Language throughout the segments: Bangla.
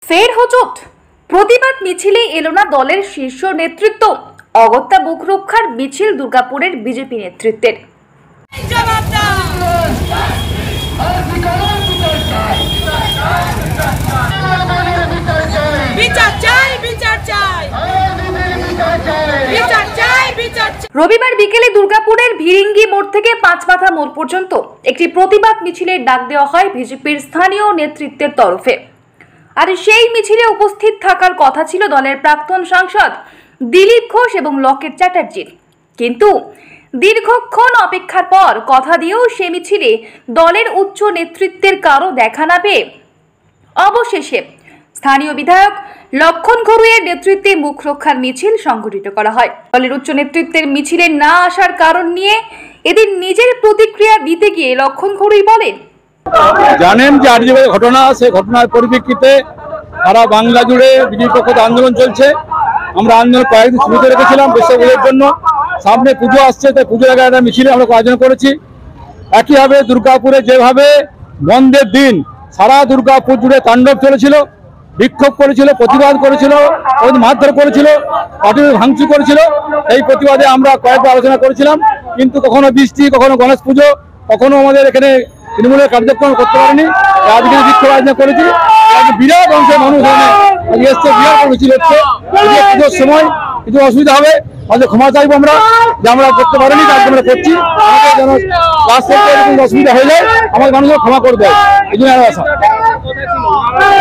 ফের হোঁচট, প্রতিবাদ মিছিলে এলো না দলের শীর্ষ নেতৃত্ব। অগত্যা বুক রক্ষার মিছিল দুর্গাপুরের বিজেপি নেতৃত্বের। রবিবার বিকেলে দুর্গাপুরের ভিরিঙ্গি মোড় থেকে পাঁচমাথা মোড় পর্যন্ত একটি প্রতিবাদ মিছিলের ডাক দেওয়া হয় বিজেপির স্থানীয় নেতৃত্বের তরফে। আর সেই মিছিলে উপস্থিত থাকার কথা ছিল দলের প্রাক্তন সাংসদ দিলীপ ঘোষ এবং লকেট চ্যাটার্জির, কিন্তু দীর্ঘক্ষণ অপেক্ষার পর কথা দিয়েও সে মিছিলে দলের উচ্চ নেতৃত্বের কারো দেখা না পেয়ে অবশেষে স্থানীয় বিধায়ক লক্ষণ ঘড়ুইয়ের নেতৃত্বে মুখ রক্ষার মিছিল সংগঠিত করা হয়। দলের উচ্চ নেতৃত্বের মিছিলে না আসার কারণ নিয়ে এদিন নিজের প্রতিক্রিয়া দিতে গিয়ে লক্ষণ ঘড়ুই বলেন, জানেন যে আর্যবাদী ঘটনা, সেই ঘটনার পরিপ্রেক্ষিতে সারা বাংলা জুড়ে বিজেপি পক্ষ আন্দোলন চলছে। আমরা আন্দোলন কয়েকদিন শুরুতে রেখেছিলাম বিশ্ববিদ্যালয়ের জন্য, সামনে পুজো আসছে, তাই পুজোর আগে একটা মিছিলে আমরা আয়োজন করেছি। একইভাবে দুর্গাপুরে যেভাবে বন্ধের দিন সারা দুর্গাপুর জুড়ে তাণ্ডব চলেছিল, বিক্ষোভ করেছিল, প্রতিবাদ করেছিল, মারধর করেছিল, পার্টি ভাঙচুর করেছিল, এই প্রতিবাদে আমরা কয়েকবার আলোচনা করেছিলাম। কিন্তু কখনো বৃষ্টি, কখনো গণেশ পুজো, কখনো আমাদের এখানে তৃণমূলের কার্যক্রম করতে পারেনি। আজকে বিক্ষোভ আয়োজন করেছি, বিরাট অংশের মানুষ এসছে, বিরাট মিছিল হচ্ছে। পুজোর সময় কিছু অসুবিধা হবে, আমাদের ক্ষমা চাইবো আমরা, যে আমরা করতে পারিনি, তাকে আমরা করছি। আমাদের যেন কাজ করতে এরকম অসুবিধা হয়ে যায়, আমাদের মানুষকে ক্ষমা করে দেয়, এই জন্য আশা।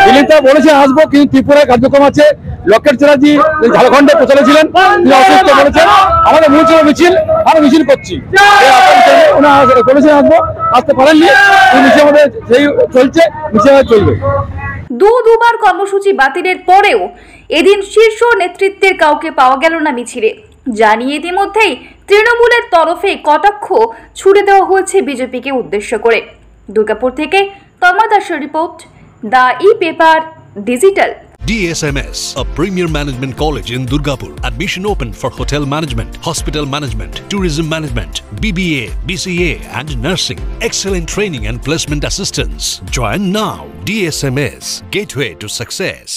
দিলীপটা বলেছে আসবো, কিন্তু ত্রিপুরায় কার্যক্রম আছে। লকেট চ্যাটার্জি ঝাড়খণ্ডে প্রচারে ছিলেন, তিনি অসুস্থ বলেছেন। আমাদের মূল ছিল মিছিল, আমরা মিছিল করছি, বলেছেন আসবো, আসতে পারেননি। মিছিল আমাদের সেই চলছে, মিছিল চলবে। দুবার কর্মসূচি বাতিলের পরেও এদিন শীর্ষ নেতৃত্বের কাউকে পাওয়া গেল না মিছিলে। জানিয়ে ইতিমধ্যেই তৃণমূলের তরফে কটাক্ষ ছুড়ে দেওয়া হয়েছে বিজেপিকে উদ্দেশ্য করে। দুর্গাপুর থেকে তন্ময় দাসের report, the e-paper digital. DSMS, a premier management college in Durgapur. Admission open for hotel management, hospital management, tourism management, BBA, BCA and nursing. Excellent training and placement assistance. Join now. DSMS, gateway to success.